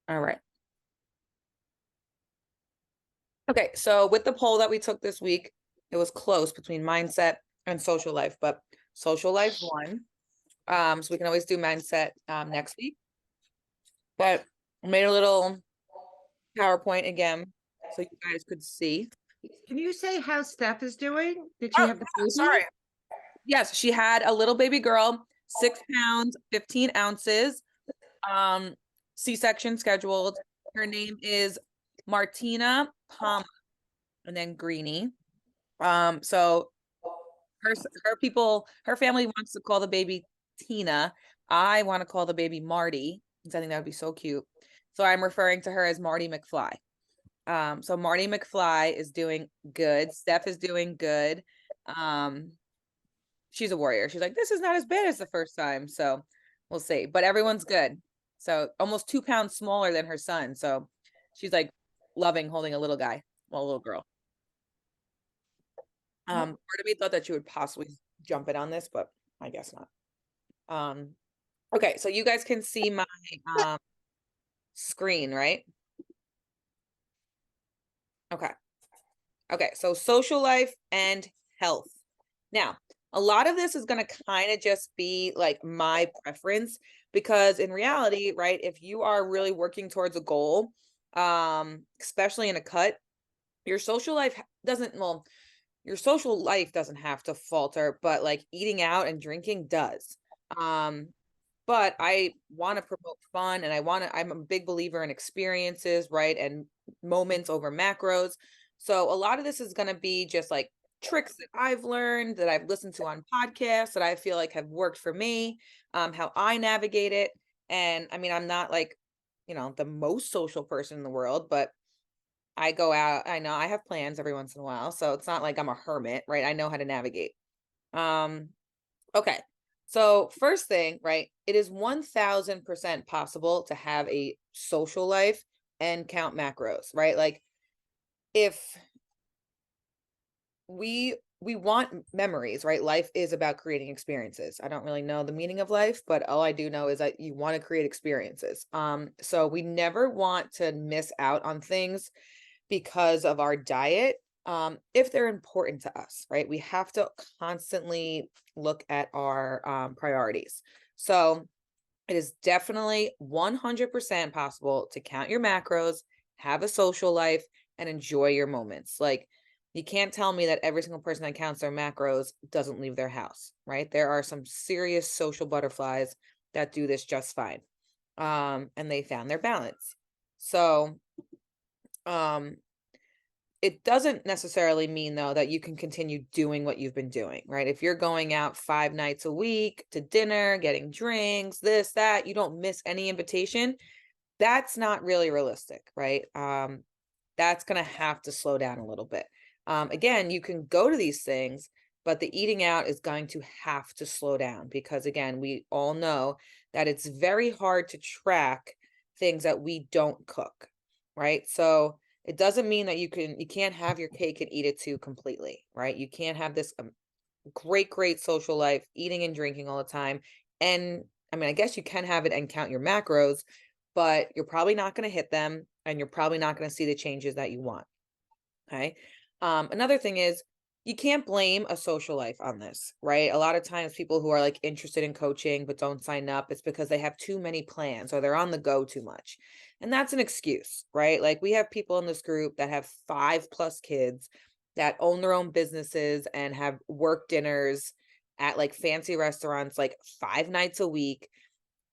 All right. Okay, so with the poll that we took this week, it was close between mindset and social life, but social life won. So we can always do mindset next week. But I made a little PowerPoint again so you guys could see. Can you say how Steph is doing? Did she Oh, have the yeah, baby? sorry. Yes, she had a little baby girl, 6 pounds, 15 ounces, um, C-section scheduled. Her name is Martina Palma and then Greenie. So her her family wants to call the baby Tina. I want to call the baby Marty because I think that would be so cute. So I'm referring to her as Marty McFly. So Marty McFly is doing good. Steph is doing good. Um, she's a warrior. She's like, this is not as bad as the first time. So we'll see. But everyone's good. So almost 2 pounds smaller than her son. So she's like loving holding a little guy, well, a little girl. Part of me thought that you would possibly jump in on this, but I guess not. Um, okay, so you guys can see my screen, right? Okay. Okay, so social life and health. Now, a lot of this is going to kind of just be like my preference because in reality, right, if you are really working towards a goal, especially in a cut, your social life doesn't, well, your social life doesn't have to falter, but like eating out and drinking does. Um, but I want to promote fun and I'm a big believer in experiences, right? And moments over macros. So a lot of this is going to be just like tricks that I've learned, that I've listened to on podcasts, that I feel like have worked for me, how I navigate it. And I mean, I'm not like, the most social person in the world, but I go out, I know I have plans every once in a while. So it's not like I'm a hermit, right? I know how to navigate. Um, Okay. So, first thing, right? It is 1000% possible to have a social life and count macros, right? Like if we want memories, right? Life is about creating experiences. I don't really know the meaning of life, but all I do know is that you want to create experiences. So we never want to miss out on things because of our diet, if they're important to us, right? We have to constantly look at our priorities. So it is definitely 100% possible to count your macros, have a social life, and enjoy your moments. Like, you can't tell me that every single person that counts their macros doesn't leave their house, right? There are some serious social butterflies that do this just fine. And they found their balance. So, um, it doesn't necessarily mean though that you can continue doing what you've been doing, right? If you're going out 5 nights a week to dinner, getting drinks, this, that, you don't miss any invitation, that's not really realistic, right? That's going to have to slow down a little bit. Again, you can go to these things, but the eating out is going to have to slow down because, again, we all know that it's very hard to track things that we don't cook, right? So it doesn't mean that you can't have your cake and eat it too completely, right? You can't have this great social life, eating and drinking all the time. And I mean, I guess you can have it and count your macros, but you're probably not going to hit them and you're probably not going to see the changes that you want. Okay. Another thing is you can't blame a social life on this, right? A lot of times people who are like interested in coaching but don't sign up, it's because they have too many plans or they're on the go too much. And that's an excuse, right? Like we have people in this group that have 5+ kids that own their own businesses and have work dinners at like fancy restaurants like 5 nights a week.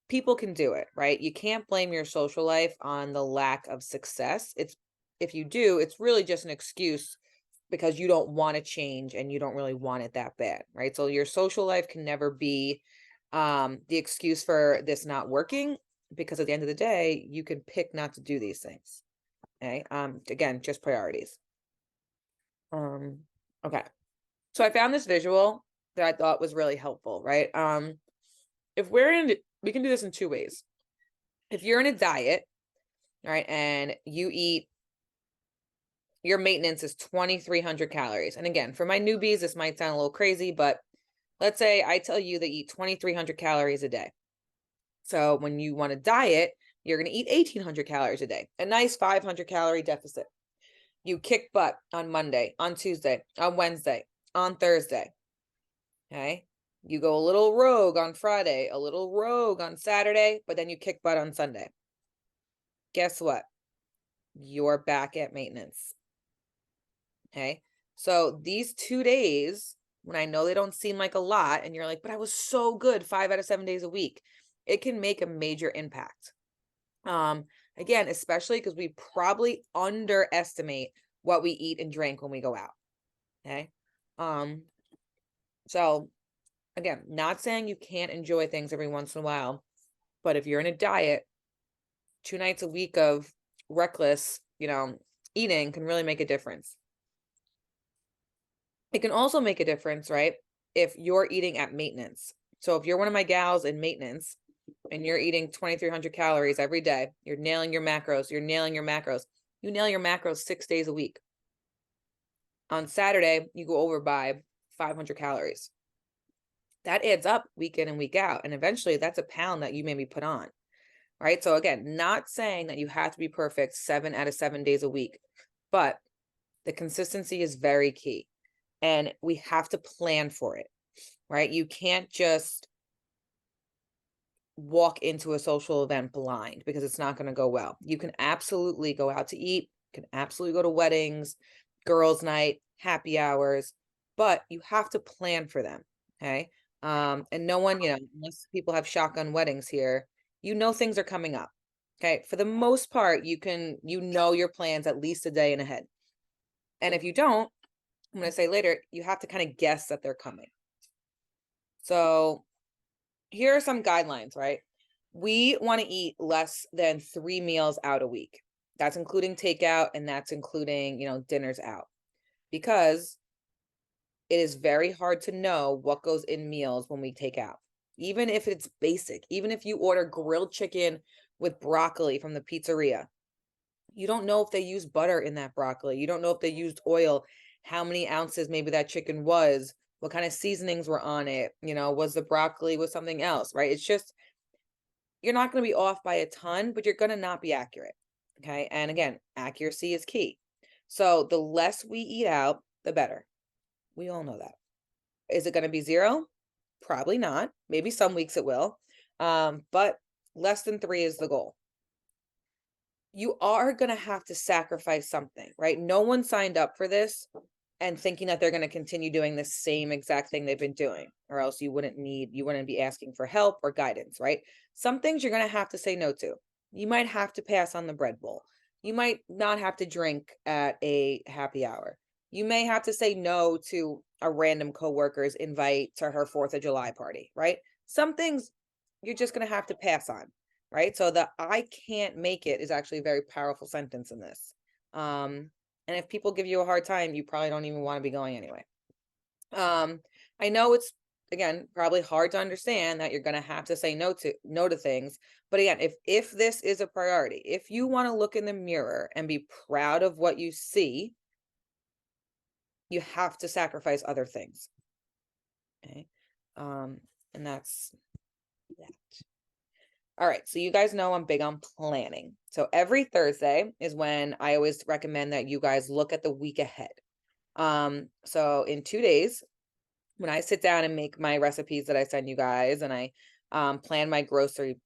People can do it, right? You can't blame your social life on the lack of success. It's if you do, it's really just an excuse because you don't want to change and you don't really want it that bad, right? So your social life can never be the excuse for this not working because at the end of the day, you can pick not to do these things. Okay. Again, just priorities. Um, okay. So I found this visual that I thought was really helpful, right? If we're in we can do this in two ways. If you're in a diet, right, and you eat your maintenance is 2,300 calories. And again, for my newbies, this might sound a little crazy, but let's say I tell you to eat 2,300 calories a day. So when you want to diet, you're going to eat 1,800 calories a day, a nice 500 calorie deficit. You kick butt on Monday, on Tuesday, on Wednesday, on Thursday. Okay. You go a little rogue on Friday, a little rogue on Saturday, but then you kick butt on Sunday. Guess what? You're back at maintenance. Okay. So these 2 days, when I know they don't seem like a lot, and you're like, but I was so good 5 out of 7 days a week, it can make a major impact. Again, especially because we probably underestimate what we eat and drink when we go out. Okay. So again, not saying you can't enjoy things every once in a while, but if you're in a diet, 2 nights a week of reckless, eating can really make a difference. It can also make a difference, right? If you're eating at maintenance. So if you're one of my gals in maintenance and you're eating 2,300 calories every day, you're nailing your macros, you nail your macros 6 days a week. On Saturday, you go over by 500 calories. That adds up week in and week out. And eventually that's a pound that you maybe put on, right? So again, not saying that you have to be perfect 7 out of 7 days a week, but the consistency is very key. And we have to plan for it, right? You can't just walk into a social event blind because it's not going to go well. You can absolutely go out to eat, you can absolutely go to weddings, girls' night, happy hours, but you have to plan for them. Okay. And no one, unless people have shotgun weddings here, things are coming up. Okay. For the most part, your plans at least a day in ahead. And if you don't, I'm going to say later, you have to kind of guess that they're coming. So here are some guidelines, right? We want to eat less than 3 meals out a week. That's including takeout and that's including, dinners out, because it is very hard to know what goes in meals when we take out. Even if it's basic, even if you order grilled chicken with broccoli from the pizzeria, you don't know if they use butter in that broccoli. You don't know if they used oil, how many ounces maybe that chicken was, what kind of seasonings were on it, was the broccoli with something else, right? It's just, you're not going to be off by a ton, but you're going to not be accurate. Okay. And again, accuracy is key. So the less we eat out, the better. We all know that. Is it going to be 0? Probably not. Maybe some weeks it will. But less than 3 is the goal. You are going to have to sacrifice something, right? No one signed up for this and thinking that they're going to continue doing the same exact thing they've been doing, or else you wouldn't be asking for help or guidance, right? Some things you're going to have to say no to. You might have to pass on the bread bowl. You might not have to drink at a happy hour. You may have to say no to a random coworker's invite to her 4th of July party, right? Some things you're just going to have to pass on, right? So the I can't make it is actually a very powerful sentence in this. And if people give you a hard time, you probably don't even want to be going anyway. I know it's, again, probably hard to understand that you're going to have to say no to things. But again, if this is a priority, if you want to look in the mirror and be proud of what you see, you have to sacrifice other things. Okay. And that's that. All right. So you guys know I'm big on planning. So every Thursday is when I always recommend that you guys look at the week ahead. So in 2 days, when I sit down and make my recipes that I send you guys and I plan my grocery,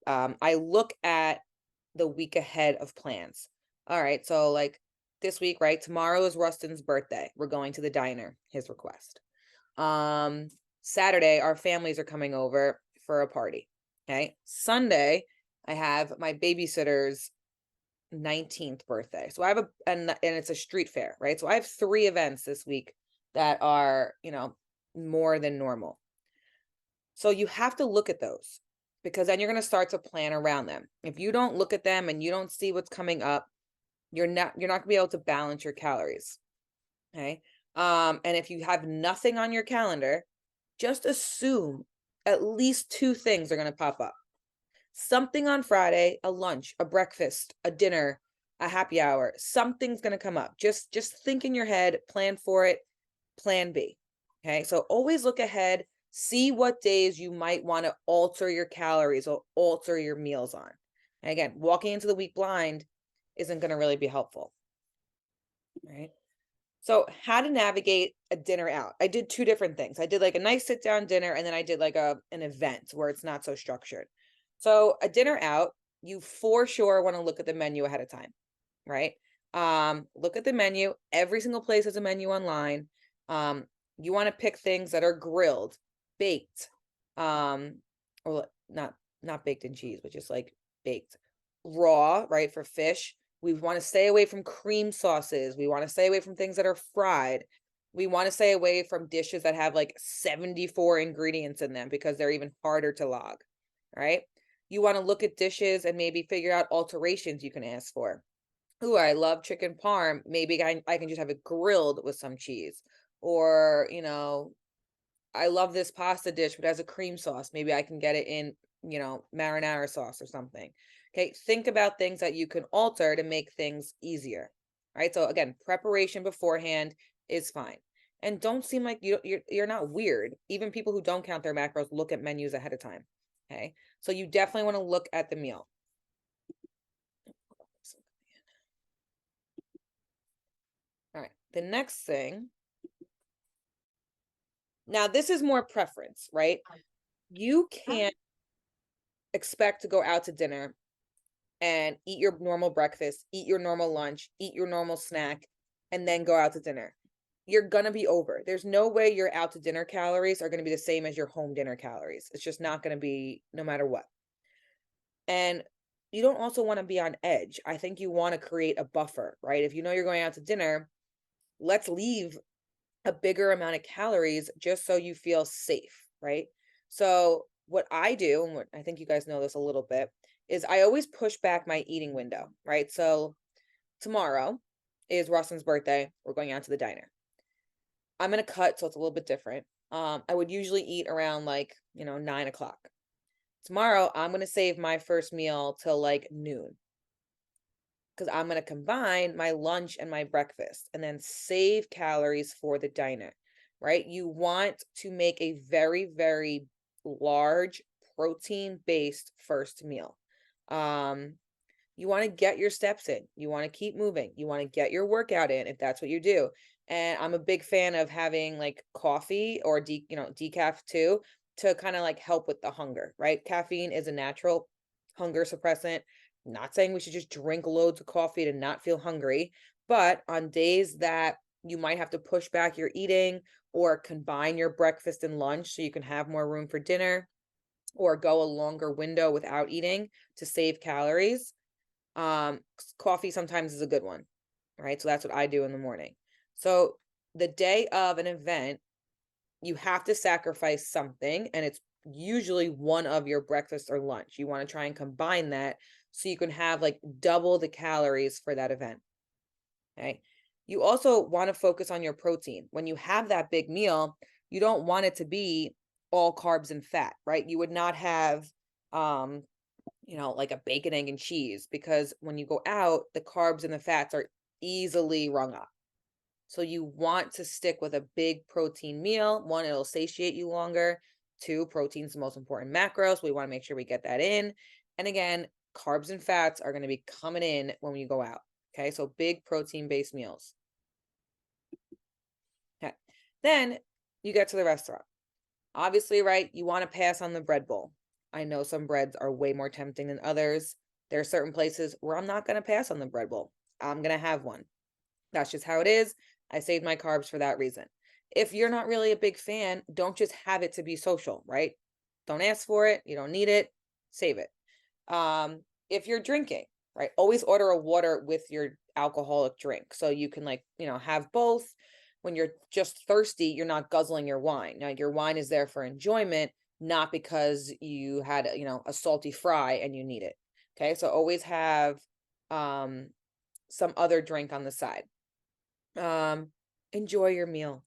I look at the week ahead of plans. All right. So like this week, right? Tomorrow is Rustin's birthday. We're going to the diner, his request. Saturday, our families are coming over for a party. Okay. Sunday, I have my babysitter's 19th birthday. So I have and it's a street fair, right? So I have 3 events this week that are, more than normal. So you have to look at those, because then you're going to start to plan around them. If you don't look at them and you don't see what's coming up, you're not going to be able to balance your calories. Okay. And if you have nothing on your calendar, just assume at least 2 things are going to pop up. Something on Friday, a lunch, a breakfast, a dinner, a happy hour, something's going to come up. Just think in your head, plan for it, plan B. Okay. So always look ahead, See what days you might want to alter your calories or alter your meals on. And again, walking into the week blind isn't going to really be helpful, right? So, how to navigate a dinner out. I did two different things. I did like a nice sit down dinner, and then I did like an event where it's not so structured. So, a dinner out, you for sure want to look at the menu ahead of time, right? Look at the menu. Every single place has a menu online. Um, you want to pick things that are grilled, baked, um, not baked in cheese, but just like baked, raw, right? For fish, we want to stay away from cream sauces. We want to stay away from things that are fried. We want to stay away from dishes that have like 74 ingredients in them because they're even harder to log, right? You want to look at dishes and maybe figure out alterations you can ask for. Ooh, I love chicken parm. Maybe I can just have it grilled with some cheese. Or, I love this pasta dish, but it has a cream sauce. Maybe I can get it in, marinara sauce or something. Okay. Think about things that you can alter to make things easier. Right. So again, preparation beforehand is fine. And don't seem like you're not weird. Even people who don't count their macros look at menus ahead of time. Okay. So you definitely want to look at the meal. All right. The next thing. Now, this is more preference, right? You can't expect to go out to dinner and eat your normal breakfast, eat your normal lunch, eat your normal snack, and then go out to dinner. You're gonna be over. There's no way your out to dinner calories are gonna be the same as your home dinner calories. It's just not gonna be no matter what. And you don't also want to be on edge. I think you want to create a buffer, right? If you know you're going out to dinner, let's leave a bigger amount of calories just so you feel safe, right? So, what I do, and what I think you guys know this a little bit, is I always push back my eating window, right? So, tomorrow is Rustin's birthday. We're going out to the diner. I'm going to cut, so it's a little bit different. I would usually eat around like, 9 o'clock. Tomorrow, I'm going to save my first meal till like noon because I'm going to combine my lunch and my breakfast and then save calories for the diner, right? You want to make a very, very large protein based first meal. Um, you want to get your steps in. You want to keep moving. You want to get your workout in if that's what you do. And I'm a big fan of having like coffee or decaf too to kind of like help with the hunger, right? Caffeine is a natural hunger suppressant. Not saying we should just drink loads of coffee to not feel hungry, but on days that you might have to push back your eating or combine your breakfast and lunch so you can have more room for dinner or go a longer window without eating to save calories, coffee sometimes is a good one, right? So that's what I do in the morning. So the day of an event, you have to sacrifice something, and it's usually one of your breakfast or lunch. You want to try and combine that so you can have like double the calories for that event. Okay. You also want to focus on your protein. When you have that big meal, you don't want it to be all carbs and fat, right? You would not have um like a bacon, egg, and cheese, because when you go out, the carbs and the fats are easily rung up. So you want to stick with a big protein meal. One, it'll satiate you longer. Two, protein's the most important macros. We want to make sure we get that in. And again, carbs and fats are going to be coming in when you go out. Okay, so big protein based meals. Okay, then you get to the restaurant. Obviously, right, you want to pass on the bread bowl. I know some breads are way more tempting than others. There are certain places where I'm not going to pass on the bread bowl. I'm going to have one. That's just how it is. I saved my carbs for that reason. If you're not really a big fan, don't just have it to be social, right? Don't ask for it. You don't need it. Save it. If you're drinking, right, always order a water with your alcoholic drink so you can have both. When you're just thirsty, you're not guzzling your wine. Now your wine is there for enjoyment, not because you had a salty fry and you need it. Okay, so always have some other drink on the side. Enjoy your meal.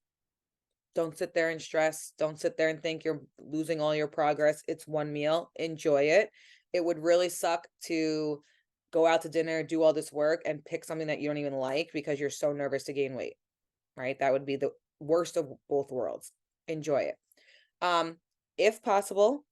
Don't sit there and stress. Don't sit there and think you're losing all your progress. It's one meal. Enjoy it. It would really suck to go out to dinner, do all this work, and pick something that you don't even like because you're so nervous to gain weight, right? That would be the worst of both worlds. Enjoy it. Um, if possible,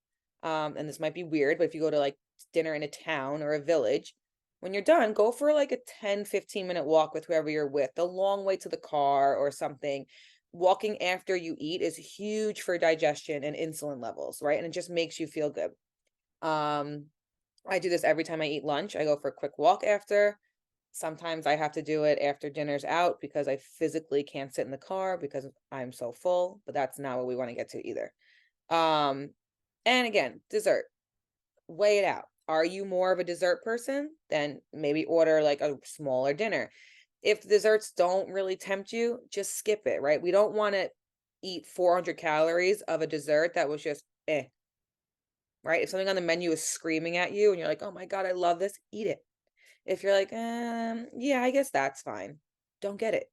and this might be weird, but if you go to like dinner in a town or a village, when you're done, go for like a 10-15 minute walk with whoever you're with, the long way to the car or something. Walking after you eat is huge for digestion and insulin levels, right? And it just makes you feel good. Um, I do this every time I eat lunch. I go for a quick walk after. Sometimes I have to do it after dinner's out because I physically can't sit in the car because I'm so full, but that's not what we want to get to either. Um, and again, dessert, weigh it out. Are you more of a dessert person? Then maybe order like a smaller dinner. If desserts don't really tempt you, just skip it, right? We don't want to eat 400 calories of a dessert that was just right? If something on the menu is screaming at you and you're like, oh my God, I love this, eat it. If you're like, yeah, I guess that's fine. Don't get it,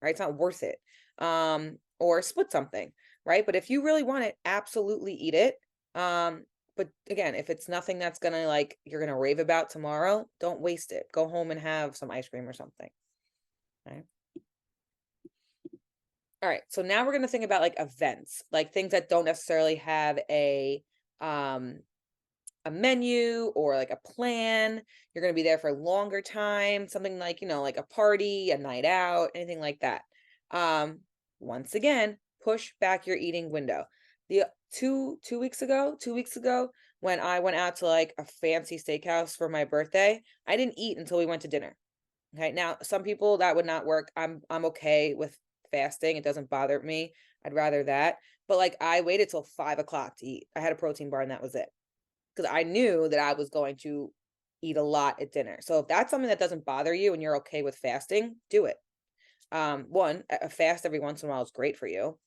right? It's not worth it. Or split something, right? But if you really want it, absolutely eat it. But again, if it's nothing that's gonna like you're gonna rave about tomorrow, don't waste it. Go home and have some ice cream or something. Right. All right. So now we're gonna think about like events, like things that don't necessarily have um a menu or like a plan. You're going to be there for a longer time, something like, like a party, a night out, anything like that. Um, Once again, push back your eating window. The 2 weeks ago, when I went out to like a fancy steakhouse for my birthday, I didn't eat until we went to dinner. Okay. Now, some people that would not work. I'm okay with fasting. It doesn't bother me. I'd rather that. But like I waited till 5 o'clock to eat. I had a protein bar and that was it because I knew that I was going to eat a lot at dinner. So if that's something that doesn't bother you and you're okay with fasting, do it. One, a fast every once in a while is great for you.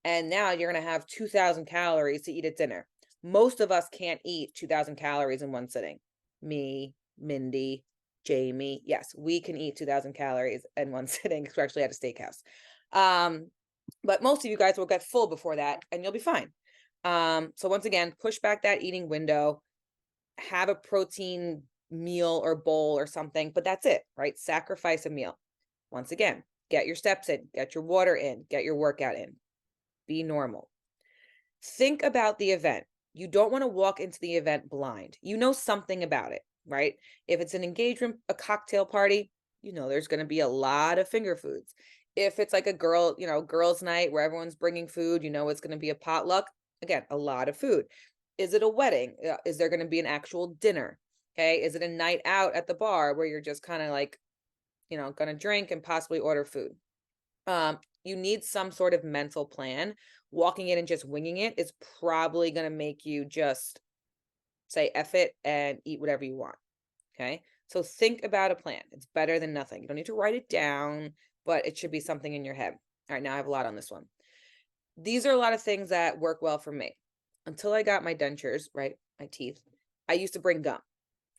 And now you're going to have 2,000 calories to eat at dinner. Most of us can't eat 2,000 calories in one sitting. Me, Mindy, Jamie. Yes, we can eat 2,000 calories in one sitting, especially at a steakhouse. Um, but most of you guys will get full before that and you'll be fine. So once again, push back that eating window, have a protein meal or bowl or something, but that's it, right? Sacrifice a meal. Once again, get your steps in, get your water in, get your workout in. Be normal. Think about the event. You don't want to walk into the event blind. You know something about it, right? If it's an engagement, a cocktail party, there's going to be a lot of finger foods. If it's like a girls' night where everyone's bringing food, it's going to be a potluck. Again, a lot of food. Is it a wedding? Is there going to be an actual dinner? Okay. Is it a night out at the bar where you're just kind of like, going to drink and possibly order food? You need some sort of mental plan. Walking in and just winging it is probably going to make you just say F it and eat whatever you want. Okay. So think about a plan. It's better than nothing. You don't need to write it down, but it should be something in your head. All right. Now I have a lot on this one. These are a lot of things that work well for me. Until I got my dentures, right? My teeth, I used to bring gum.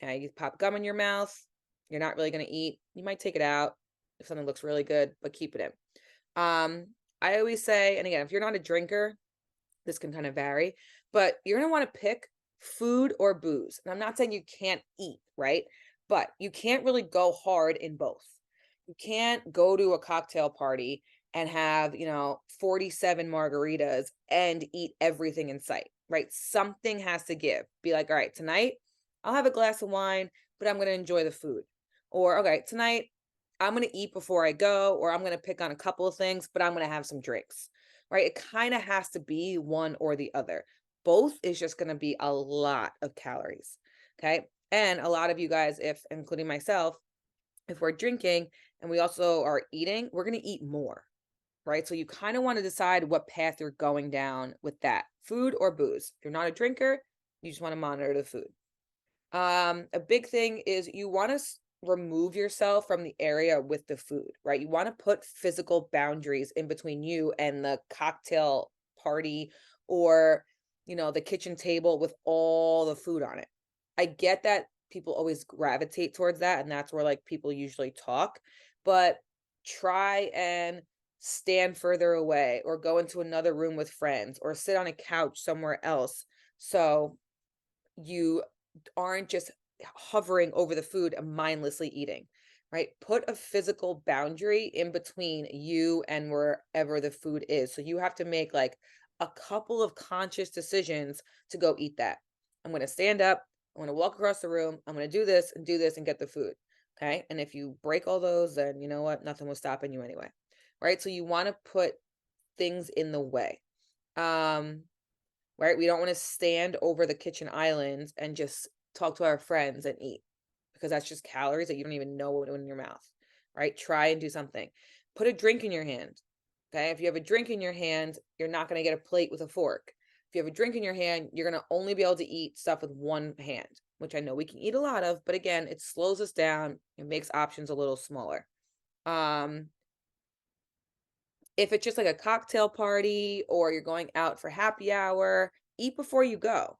Okay. You pop gum in your mouth. You're not really going to eat. You might take it out if something looks really good, but keep it in. I always say, and again, if you're not a drinker, this can kind of vary, but you're going to want to pick food or booze. And I'm not saying you can't eat, right? But you can't really go hard in both. You can't go to a cocktail party and have, 47 margaritas and eat everything in sight, right? Something has to give. Be like, all right, tonight I'll have a glass of wine, but I'm going to enjoy the food. Or, okay, tonight I'm going to eat before I go, or I'm going to pick on a couple of things, but I'm going to have some drinks, right? It kind of has to be one or the other. Both is just going to be a lot of calories. Okay. And a lot of you guys, if including myself, if we're drinking and we also are eating, we're going to eat more, right? So you kind of want to decide what path you're going down with that food or booze. If you're not a drinker, you just want to monitor the food. A big thing is you want to remove yourself from the area with the food, right? You want to put physical boundaries in between you and the cocktail party or, the kitchen table with all the food on it. I get that people always gravitate towards that, and that's where like people usually talk, but try and stand further away or go into another room with friends or sit on a couch somewhere else. So you aren't just hovering over the food and mindlessly eating, right? Put a physical boundary in between you and wherever the food is. So you have to make like a couple of conscious decisions to go eat that. I'm going to stand up. I'm going to walk across the room. I'm going to do this and get the food. Okay. And if you break all those, then you know what? Nothing was stopping you anyway. Right. So you want to put things in the way. Um, right. We don't want to stand over the kitchen island and just talk to our friends and eat because that's just calories that you don't even know what in your mouth. Right. Try and do something. Put a drink in your hand. Okay. If you have a drink in your hand, you're not going to get a plate with a fork. If you have a drink in your hand, you're going to only be able to eat stuff with one hand, which I know we can eat a lot of, but again, it slows us down. It makes options a little smaller. Um, if it's just like a cocktail party or you're going out for happy hour, eat before you go.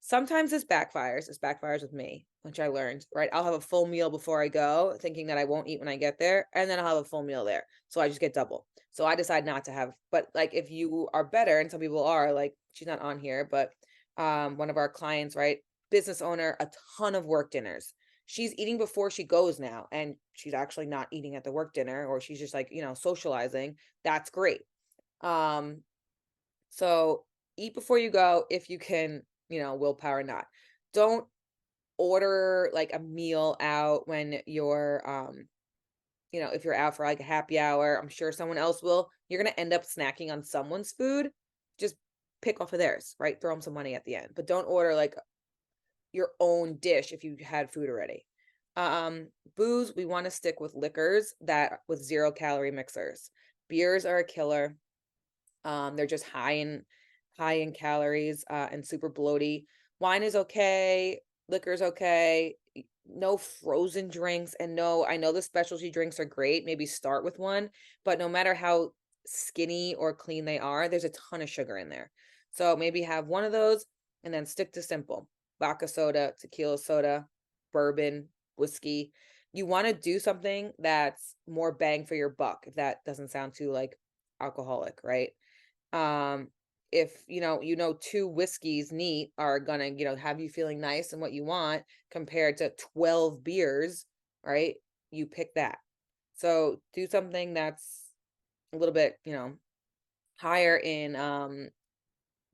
Sometimes this backfires. This backfires with me, which I learned, right? I'll have a full meal before I go, thinking that I won't eat when I get there, and then I'll have a full meal there. So I just get double. So I decide not to have, but like if you are better, and some people are, like she's not on here, but one of our clients, right? Business owner, a ton of work dinners. She's eating before she goes now, and she's actually not eating at the work dinner, or she's just like, socializing. That's great. Um, so eat before you go if you can, willpower not. Don't order like a meal out when you're if you're out for like a happy hour. I'm sure someone else will. You're going to end up snacking on someone's food. Just pick off of theirs, right? Throw them some money at the end. But don't order like your own dish if you had food already. Booze, we want to stick with liquors that with 0 calorie mixers. Beers are a killer. They're just high in calories, and super bloaty. Wine is okay, liquor is okay. No frozen drinks, and no, I know the specialty drinks are great. Maybe start with one, but no matter how skinny or clean they are, there's a ton of sugar in there. So maybe have one of those and then stick to simple. Vodka soda, tequila soda, bourbon, whiskey. You want to do something that's more bang for your buck, if that doesn't sound too like alcoholic, right? um if two whiskeys neat are gonna have you feeling nice and what you want compared to 12 beers, right? You pick that. So do something that's a little bit higher in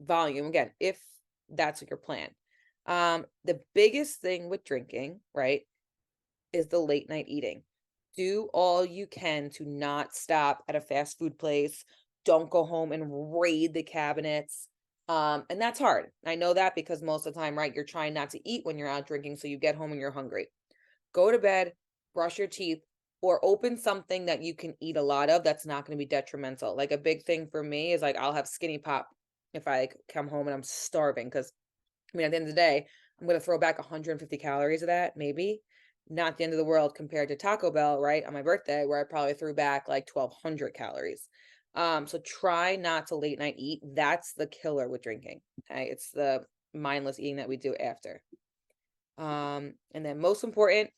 volume, again, if that's your plan. The biggest thing with drinking, right, is the late night eating. Do all you can to not stop at a fast food place. Don't go home and raid the cabinets. And that's hard. I know that because most of the time, right, you're trying not to eat when you're out drinking, so you get home and you're hungry. Go to bed, brush your teeth, or open something that you can eat a lot of that's not going to be detrimental. Like a big thing for me is like I'll have skinny pop if I come home and I'm starving because at the end of the day, I'm gonna throw back 150 calories of that, maybe. Not the end of the world compared to Taco Bell, right? On my birthday, where I probably threw back like 1,200 calories. So try not to late night eat. That's the killer with drinking. Okay. It's the mindless eating that we do after. And then most important,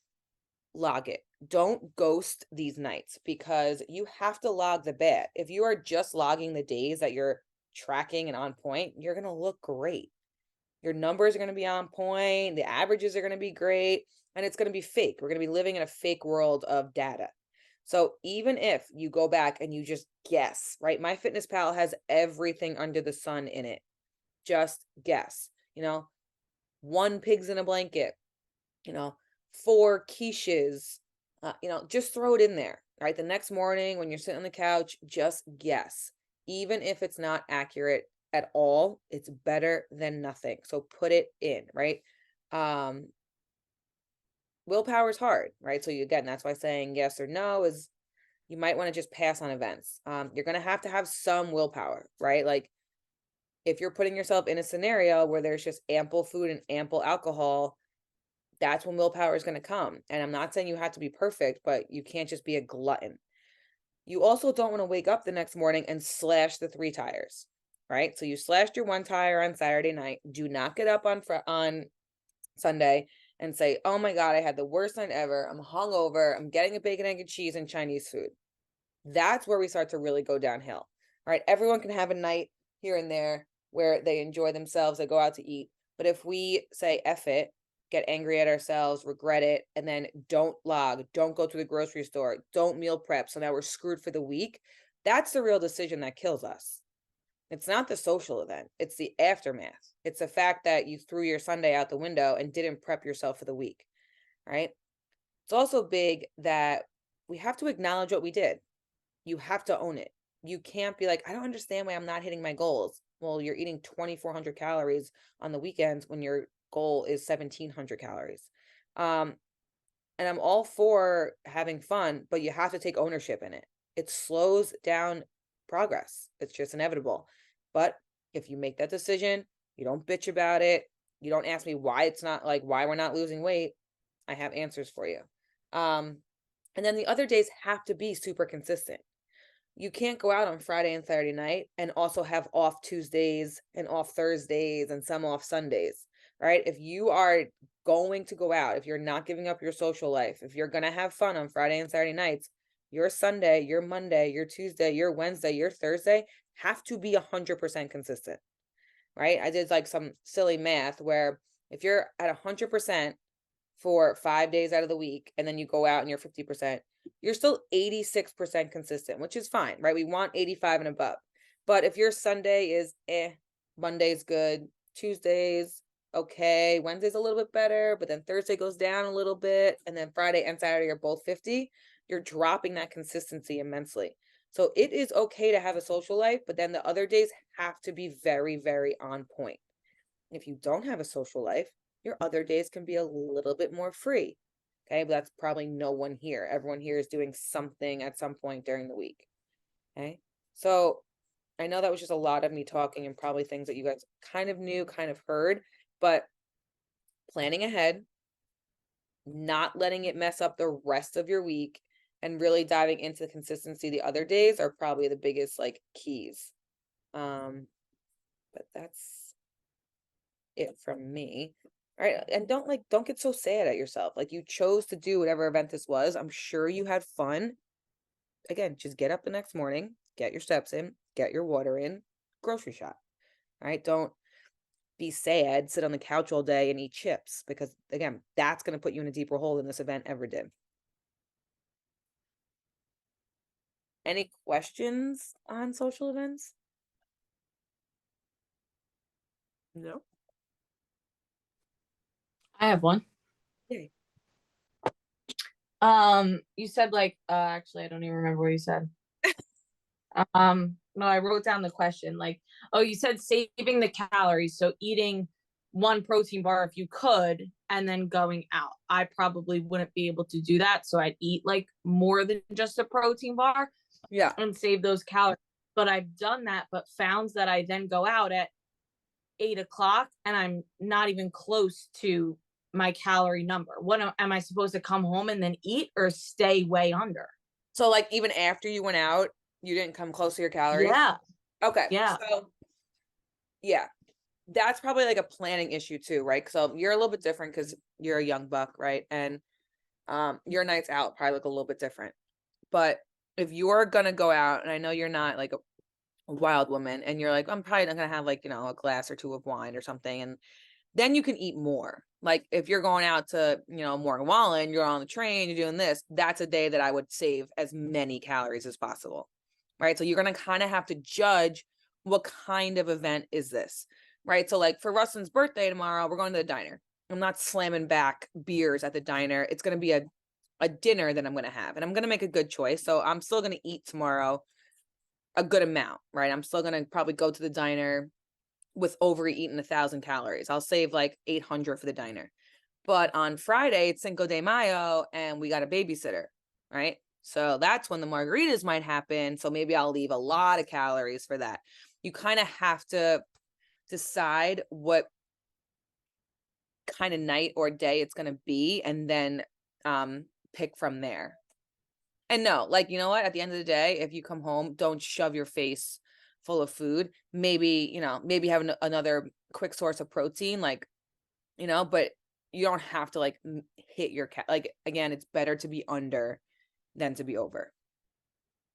log it. Don't ghost these nights because you have to log the bad. If you are just logging the days that you're tracking and on point, you're gonna look great. Your numbers are going to be on point, the averages are going to be great, and it's going to be fake. We're going to be living in a fake world of data. So even if you go back and you just guess, right? MyFitnessPal has everything under the sun in it. Just guess, one pigs in a blanket, you know, 4 quiches, just throw it in there, right? The next morning when you're sitting on the couch, just guess. Even if it's not accurate at all, it's better than nothing. So put it in, right? Um, Willpower is hard, right? So again, that's why saying yes or no is you might want to just pass on events. You're gonna have to have some willpower, right? Like if you're putting yourself in a scenario where there's just ample food and ample alcohol, that's when willpower is going to come. And I'm not saying you have to be perfect, but you can't just be a glutton. You also don't want to wake up the next morning and slash the 3 tires, right? So you slashed your 1 tire on Saturday night. Do not get up on Sunday and say, "Oh my God, I had the worst night ever. I'm hungover. I'm getting a bacon, egg, and cheese and Chinese food." That's where we start to really go downhill. All right. Everyone can have a night here and there where they enjoy themselves, they go out to eat. But if we say F it, get angry at ourselves, regret it, and then don't log, don't go to the grocery store, don't meal prep. So now we're screwed for the week. That's the real decision that kills us. It's not the social event. It's the aftermath. It's the fact that you threw your Sunday out the window and didn't prep yourself for the week, right? It's also big that we have to acknowledge what we did. You have to own it. You can't be like, I don't understand why I'm not hitting my goals. Well, you're eating 2,400 calories on the weekends when your goal is 1,700 calories. Um, and I'm all for having fun, but you have to take ownership in it. It slows down progress. It's just inevitable. But if you make that decision, you don't bitch about it. You don't ask me why it's not like why we're not losing weight. I have answers for you. Um, and then the other days have to be super consistent. You can't go out on Friday and Saturday night and also have off Tuesdays and off Thursdays and some off Sundays, right? If you are going to go out, if you're not giving up your social life, if you're going to have fun on Friday and Saturday nights, your Sunday, your Monday, your Tuesday, your Wednesday, your Thursday have to be 100% consistent, right? I did like some silly math where if you're at 100% for 5 days out of the week and then you go out and you're 50%, you're still 86% consistent, which is fine, right? We want 85 and above. But if your Sunday is Monday's good, Tuesday's okay, Wednesday's a little bit better, but then Thursday goes down a little bit, and then Friday and Saturday are both 50, you're dropping that consistency immensely. So it is okay to have a social life, but then the other days have to be very, very on point. If you don't have a social life, your other days can be a little bit more free. Okay, but that's probably no one here. Everyone here is doing something at some point during the week. Okay, so I know that was just a lot of me talking and probably things that you guys kind of knew, kind of heard, but planning ahead, not letting it mess up the rest of your week, and really diving into the consistency the other days are probably the biggest like keys. But that's it from me. All right. And don't get so sad at yourself. Like you chose to do whatever event this was. I'm sure you had fun. Again, just get up the next morning, get your steps in, get your water in, grocery shop. All right. Don't be sad, sit on the couch all day and eat chips because again, that's going to put you in a deeper hole than this event ever did. Any questions on social events? No. I have one. Okay. You said like actually I don't even remember what you said. No, I wrote down the question. Like, oh, you said saving the calories, so eating one protein bar if you could, and then going out. I probably wouldn't be able to do that, so I'd eat like more than just a protein bar Yeah. and save those calories. But I've done that, but found that I then go out at 8 o'clock and I'm not even close to my calorie number. What am I supposed to come home and then eat or stay way under? So like even after you went out, you didn't come close to your calories? Yeah. Okay. Yeah. So yeah, that's probably like a planning issue too, right? So you're a little bit different because you're a young buck, right? And your nights out probably look a little bit different. But if you're gonna go out, and I know you're not like a wild woman, and you're like, I'm probably not gonna have like, a glass or two of wine or something, and then you can eat more. Like if you're going out to, Morgan Wallen, you're on the train, you're doing this, that's a day that I would save as many calories as possible. Right. So you're going to kind of have to judge what kind of event is this. Right. So like for Rustin's birthday tomorrow, we're going to the diner. I'm not slamming back beers at the diner. It's going to be a dinner that I'm going to have, and I'm going to make a good choice. So I'm still going to eat tomorrow a good amount, right? I'm still going to probably go to the diner with overeating 1,000 calories. I'll save like 800 for the diner. But on Friday, it's Cinco de Mayo and we got a babysitter, right? So that's when the margaritas might happen. So maybe I'll leave a lot of calories for that. You kind of have to decide what kind of night or day it's going to be and then pick from there. And no, like, you know what? At the end of the day, if you come home, don't shove your face full of food. Maybe, maybe have another quick source of protein, like, but you don't have to like hit your like, again, it's better to be under than to be over.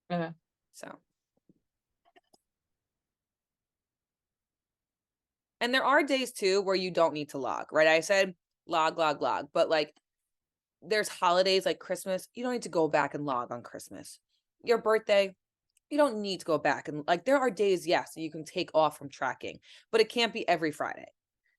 Okay. So. And there are days too where you don't need to log, right? I said log, but like there's holidays like Christmas. You don't need to go back and log on Christmas. Your birthday, you don't need to go back. And like, there are days, yes, you can take off from tracking, but it can't be every Friday.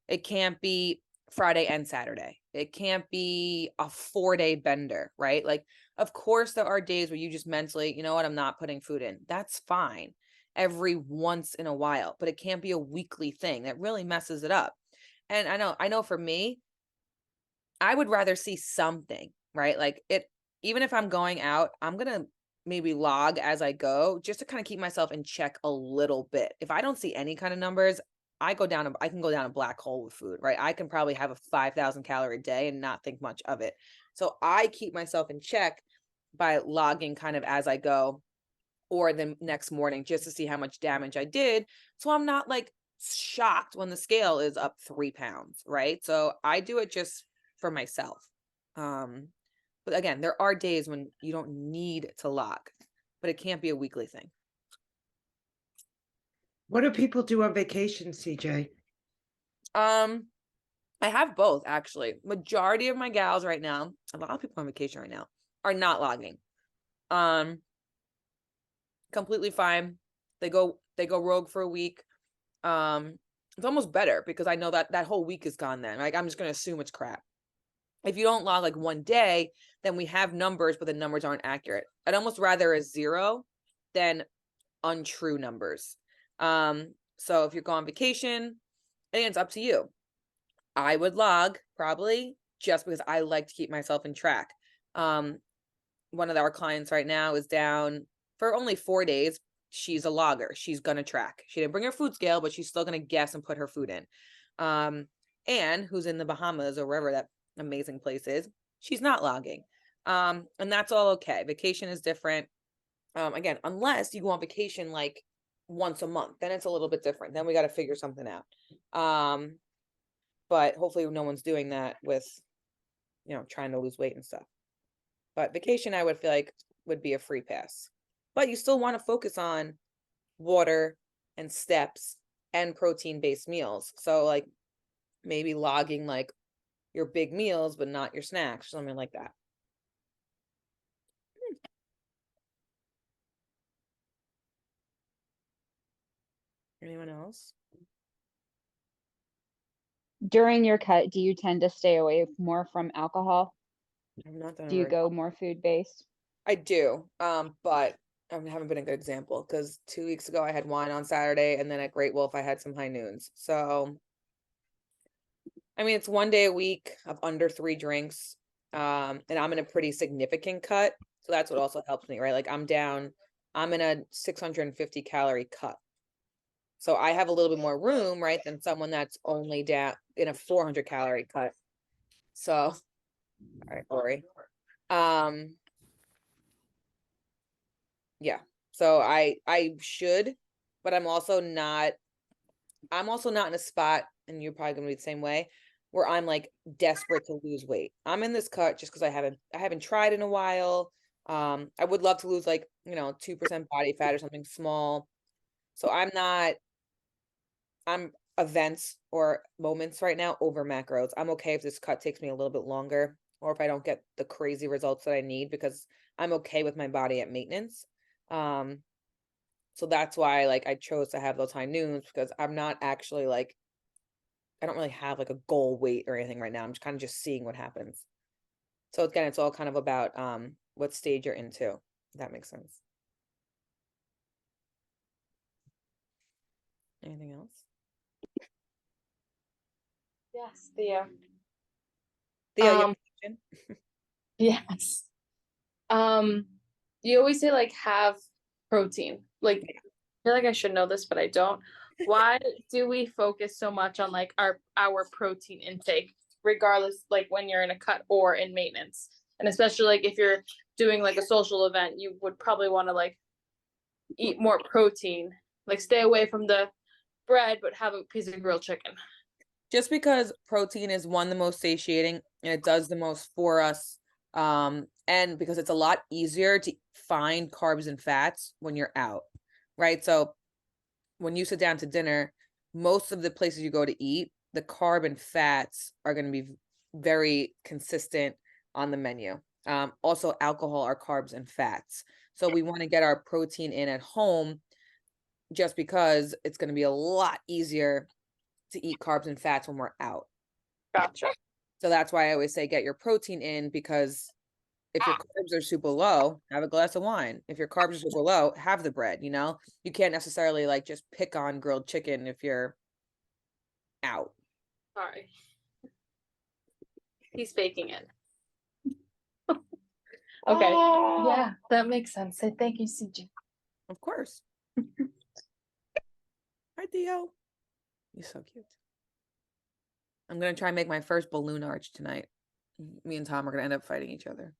It can't be Friday and Saturday. It can't be a 4-day bender, right? Like, of course, there are days where you just mentally, you know what, I'm not putting food in. That's fine every once in a while, but it can't be a weekly thing. That really messes it up. And I know for me, I would rather see something, right? Like it, even if I'm going out, I'm going to maybe log as I go just to kind of keep myself in check a little bit. If I don't see any kind of numbers, I can go down a black hole with food, right? I can probably have a 5,000 calorie day and not think much of it. So I keep myself in check by logging kind of as I go or the next morning just to see how much damage I did. So I'm not like shocked when the scale is up 3 pounds, right? So I do it just for myself. Um, but again, there are days when you don't need to log, but it can't be a weekly thing. What do people do on vacation, CJ? Um, I have both actually. Majority of my gals right now, a lot of people on vacation right now, are not logging. Um, completely fine. They go rogue for a week. It's almost better because I know that that whole week is gone then. Like I'm just gonna assume it's crap. If you don't log like one day, then we have numbers, but the numbers aren't accurate. I'd almost rather a 0 than untrue numbers. So if you're going on vacation, I think it's up to you. I would log probably just because I like to keep myself in track. Um, one of our clients right now is down for only 4 days. She's a logger. She's gonna track. She didn't bring her food scale, but she's still gonna guess and put her food in. Anne, who's in the Bahamas or wherever that amazing place is, she's not logging. And that's all okay. Vacation is different. Again, unless you go on vacation like once a month, then it's a little bit different. Then we got to figure something out. But hopefully no one's doing that with, trying to lose weight and stuff. But vacation, I would feel like would be a free pass. But you still want to focus on water and steps and protein-based meals. So like maybe logging like your big meals, but not your snacks, something like that. Anyone else? During your cut, do you tend to stay away more from alcohol? I've not done a Do you very go more food based? I do. But I haven't been a good example because 2 weeks ago I had wine on Saturday and then at Great Wolf I had some high noons. So I mean it's one day a week of under 3 drinks. And I'm in a pretty significant cut. So that's what also helps me, right? Like I'm in a 650 calorie cut. So I have a little bit more room, right, than someone that's only down in a 400 calorie cut. So, all right, Lori. Yeah. So I should, but I'm also not in a spot, and you're probably gonna be the same way, where I'm like desperate to lose weight. I'm in this cut just because I haven't tried in a while. I would love to lose like, 2% body fat or something small. So I'm events or moments right now over macros. I'm okay if this cut takes me a little bit longer or if I don't get the crazy results that I need because I'm okay with my body at maintenance. Um, so that's why like I chose to have those high noons because I'm not actually like I don't really have like a goal weight or anything right now. I'm just kind of just seeing what happens. So again, it's all kind of about what stage you're into. If that makes sense. Anything else? Yes, Theo. Theo, you have Um, a question? yes. You always say like have protein. Like I feel like I should know this, but I don't. Why do we focus so much on like our protein intake, regardless like when you're in a cut or in maintenance? And especially like if you're doing like a social event, you would probably want to like eat more protein. Like stay away from the bread, but have a piece of grilled chicken. Just because protein is one the most satiating and it does the most for us, and because it's a lot easier to find carbs and fats when you're out, right? So when you sit down to dinner, most of the places you go to eat, the carb and fats are going to be very consistent on the menu. Also alcohol are carbs and fats. So we want to get our protein in at home just because it's going to be a lot easier to eat carbs and fats when we're out. Gotcha. So that's why I always say get your protein in, because if your carbs are super low, have a glass of wine. If your carbs are super low, have the bread, you know? You can't necessarily like just pick on grilled chicken if you're out. Sorry. He's faking it. Okay. Yeah, that makes sense. So thank you, CJ. Of course. Hi, Theo. You're so cute. I'm going to try and make my first balloon arch tonight. Me and Tom are going to end up fighting each other.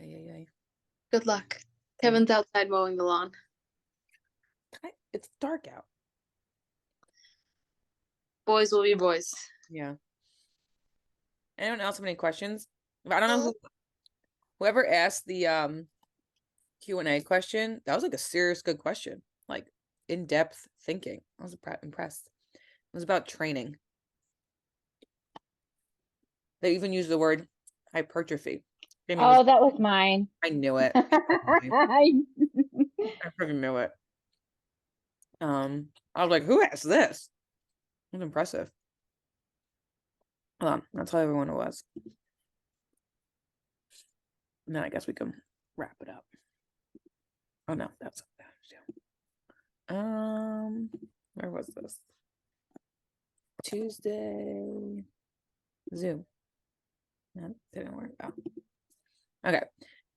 Ay, ay, ay. Good luck. Kevin's outside mowing the lawn. It's dark out. Boys will be boys. Yeah. Anyone else have any questions? I don't know whoever asked the Q&A question. That was like a serious good question. Like in-depth thinking. I was impressed. It was about training. They even used the word hypertrophy. Jamie Oh, that was mine. I knew it. I I freaking knew it. I was like, who asked this? It was impressive. Hold on, I'll tell everyone it was. And then I guess we can wrap it up. Oh no, that's where was this? Tuesday. Zoom. No, didn't work out. Okay.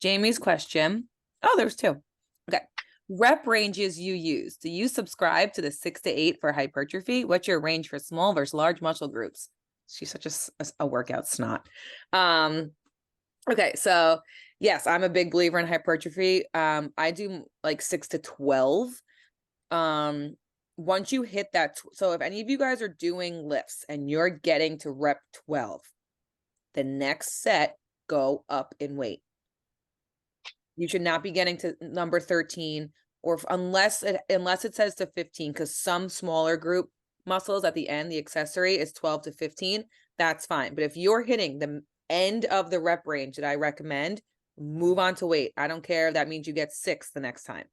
Jamie's question. Oh, there's two. Okay. Rep ranges you use. Do you subscribe to the 6 to 8 for hypertrophy? What's your range for small versus large muscle groups? She's such a workout snot. Okay, so yes, I'm a big believer in hypertrophy. I do like 6 to 12. Once you hit that, so if any of you guys are doing lifts and you're getting to rep 12, the next set, go up in weight. You should not be getting to number 13 or unless it says to 15, because some smaller group muscles at the end, the accessory is 12 to 15. That's fine. But if you're hitting the end of the rep range that I recommend, move on to weight. I don't care if that means you get 6 the next time.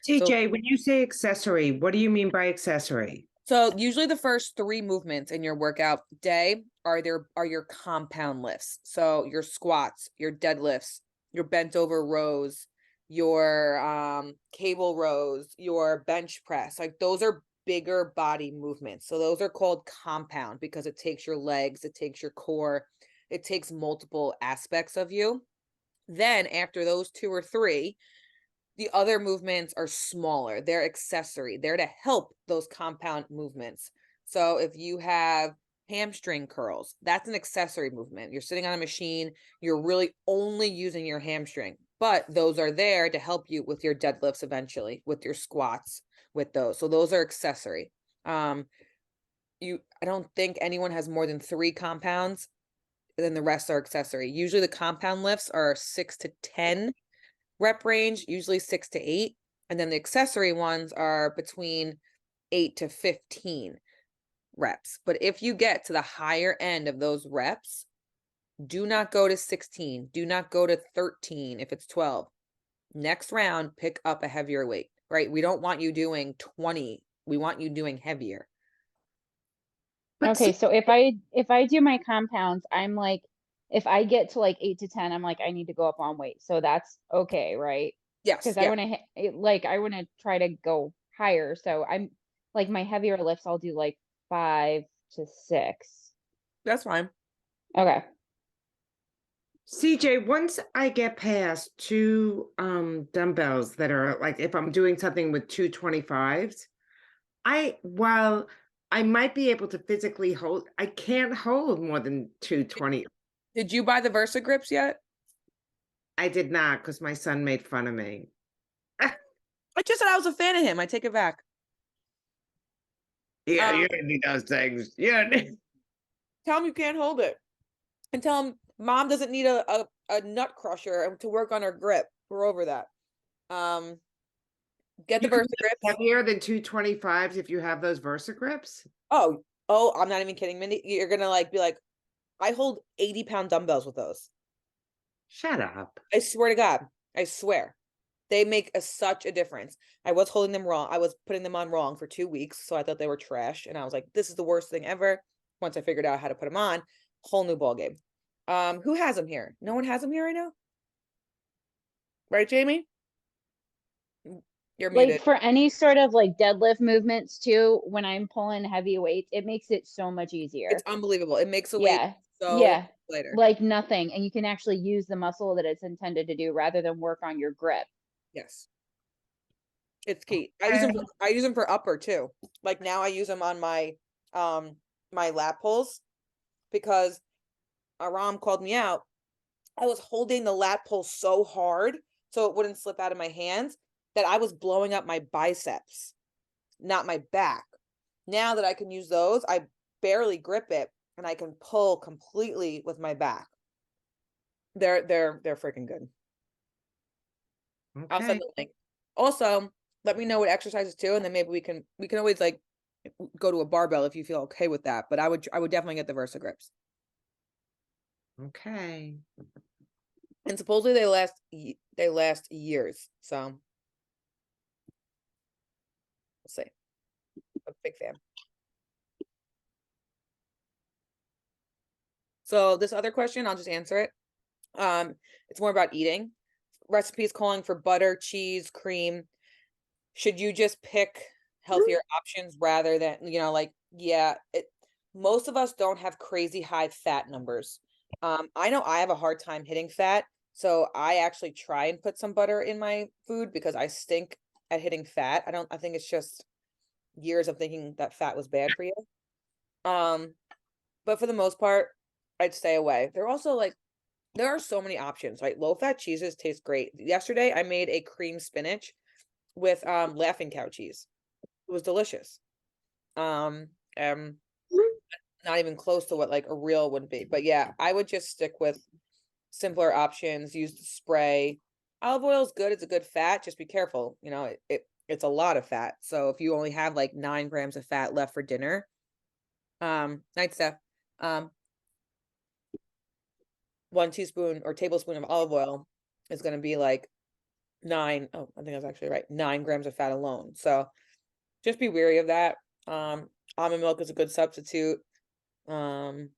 CJ, when you say accessory, what do you mean by accessory? So usually the first 3 movements in your workout day are your compound lifts. So your squats, your deadlifts, your bent over rows, your cable rows, your bench press. Like those are bigger body movements. So those are called compound because it takes your legs, it takes your core, it takes multiple aspects of you. Then after those 2 or 3, the other movements are smaller. They're accessory. They're to help those compound movements. So if you have hamstring curls, that's an accessory movement. You're sitting on a machine. You're really only using your hamstring, but those are there to help you with your deadlifts eventually, with your squats, with those. So those are accessory. I don't think anyone has more than 3 compounds. Then the rest are accessory. Usually the compound lifts are 6 to 10 rep range, usually 6 to 8. And then the accessory ones are between 8 to 15 reps. But if you get to the higher end of those reps, do not go to 16. Do not go to 13 if it's 12. Next round, pick up a heavier weight, right? We don't want you doing 20. We want you doing heavier. But okay, so if I do my compounds, I'm like, if I get to like 8 to 10, I'm like, I need to go up on weight. So that's okay, right? Yes. Because Yeah. I want to try to go higher. So I'm like my heavier lifts, I'll do like 5 to 6. That's fine. Okay. CJ, once I get past 2 dumbbells that are like, if I'm doing something with 2 25s, while I might be able to physically hold, I can't hold more than 2 20. Did you buy the Versa grips yet? I did not, because my son made fun of me. I just said I was a fan of him. I take it back. Yeah, Um, you don't need those things. Yeah. Tell him you can't hold it. And tell him mom doesn't need a nut crusher to work on her grip. We're over that. Get the You can Versa grips. Heavier than 2 25s if you have those Versa grips. Oh, I'm not even kidding, Mindy. You're gonna like be like, I hold 80-pound dumbbells with those. Shut up. I swear to God. I swear. They make such a difference. I was holding them wrong. I was putting them on wrong for 2 weeks, so I thought they were trash, and I was like, "This is the worst thing ever." Once I figured out how to put them on, whole new ball game. Who has them here? No one has them here right now, right, Jamie? You're muted. Like for any sort of like deadlift movements too, when I'm pulling heavy weights, it makes it so much easier. It's unbelievable. It makes the weight Yeah. so Yeah. lighter. Like nothing. And you can actually use the muscle that it's intended to do rather than work on your grip. Yes. It's key. I use them for upper too. Like now I use them on my my lat pulls because Aram called me out. I was holding the lat pull so hard so it wouldn't slip out of my hands that I was blowing up my biceps, not my back. Now that I can use those, I barely grip it and I can pull completely with my back. They're freaking good. I'll Okay. send the link. Also, let me know what exercises too, and then maybe we can always like go to a barbell if you feel okay with that. But I would definitely get the Versa grips. Okay. And supposedly they last years. So we'll see. I'm a big fan. So this other question, I'll just answer it. It's more about eating. Recipes calling for butter, cheese, cream. Should you just pick healthier options rather than, like, yeah, most of us don't have crazy high fat numbers. I know I have a hard time hitting fat, so I actually try and put some butter in my food because I stink at hitting fat. I think it's just years of thinking that fat was bad for you. But for the most part, I'd stay away. They're also like, there are so many options, right? Low fat cheeses taste great. Yesterday I made a cream spinach with Laughing Cow cheese. It was delicious. Not even close to what like a real would be. But yeah, I would just stick with simpler options, use the spray. Olive oil is good, it's a good fat. Just be careful. It's a lot of fat. So if you only have like 9 grams of fat left for dinner, night stuff, 1 teaspoon or tablespoon of olive oil is going to be like 9. Oh, I think that's actually right. 9 grams of fat alone. So just be wary of that. Almond milk is a good substitute. Again,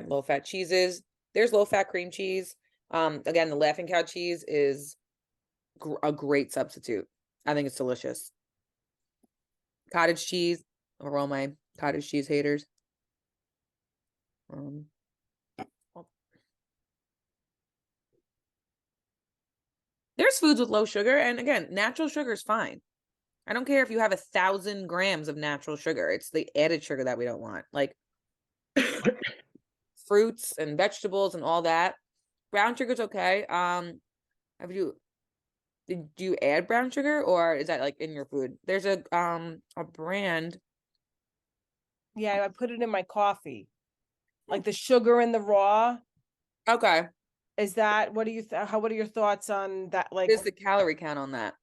low fat cheeses. There's low fat cream cheese. Again, the Laughing Cow cheese is a great substitute. I think it's delicious. Cottage cheese, or all my cottage cheese haters. There's foods with low sugar, and again, natural sugar is fine. I don't care if you have 1,000 grams of natural sugar. It's the added sugar that we don't want, like fruits and vegetables and all that. Brown sugar's okay. Did you add brown sugar, or is that like in your food? There's a brand. Yeah, I put it in my coffee. Like the sugar in the raw. Okay. Is that, what are your thoughts on that? Like, What is the calorie count on that?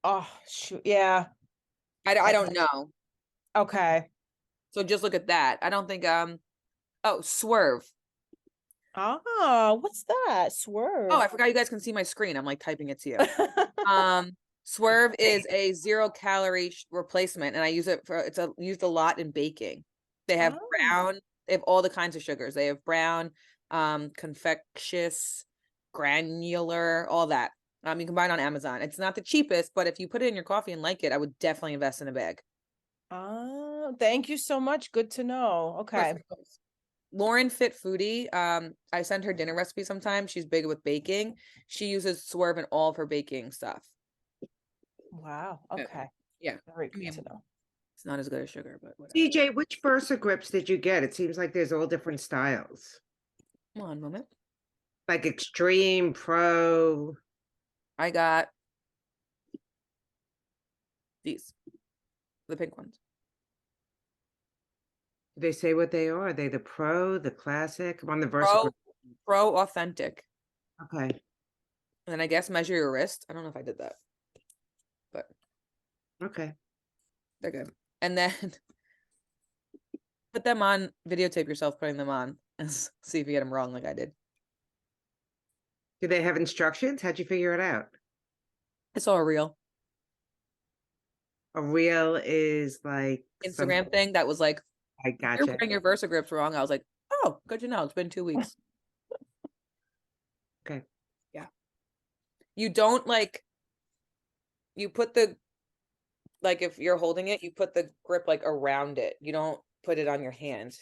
oh, shoot, yeah, I don't know. okay. So just look at that. I don't think oh, Swerve. Oh, what's that? Swerve. Oh, I forgot you guys can see my screen. I'm like typing it to you. Swerve is a 0-calorie replacement, and I use it for used a lot in baking. They have Oh. brown, they have all the kinds of sugars. They have brown, confectious, granular, all that. You can buy it on Amazon. It's not the cheapest, but if you put it in your coffee and like it, I would definitely invest in a bag. Oh, thank you so much. Good to know. Okay. Lauren Fit Foodie, I send her dinner recipes sometimes. She's big with baking. She uses Swerve in all of her baking stuff. Wow. Okay. Yeah. Very good to know. It's not as good as sugar, but whatever. DJ, which Versa grips did you get? It seems like there's all different styles. One moment. Like Extreme, Pro. I got these, the pink ones. Do they say what they are? Are they the Pro, the Classic? I'm on the Versa grip. Pro Authentic. Okay. And then I guess measure your wrist. I don't know if I did that, but Okay. they're good. And then Put them on, videotape yourself putting them on and see if you get them wrong like I did. Do they have instructions? How'd you figure it out? I saw a reel A reel is like some- Instagram thing that was like, I you're gotcha. putting your Versa grips wrong. I was like, oh, good to know. It's been 2 weeks. Okay. Yeah. You don't like, you put the, like if you're holding it, you put the grip like around it. You don't put it on your hand.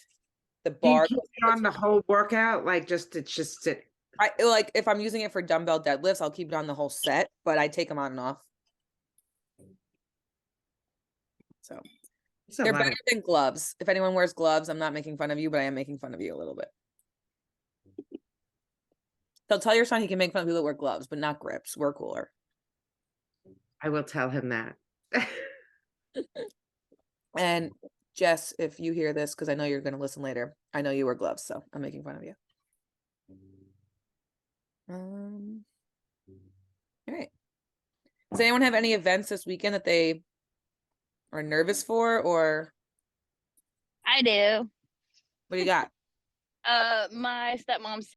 The Do you bar, keep it on the whole workout? Like just it's just sit. I like if I'm using it for dumbbell deadlifts, I'll keep it on the whole set, but I take them on and off. So It's a they're lot better of- than gloves. If anyone wears gloves, I'm not making fun of you, but I am making fun of you a little bit. So tell your son he can make fun of people that wear gloves, but not grips. We're cooler. I will tell him that. And Jess, if you hear this, because I know you're going to listen later, I know you wear gloves, so I'm making fun of you. All right. Does anyone have any events this weekend that they are nervous for, or I do. what do you got? My stepmom's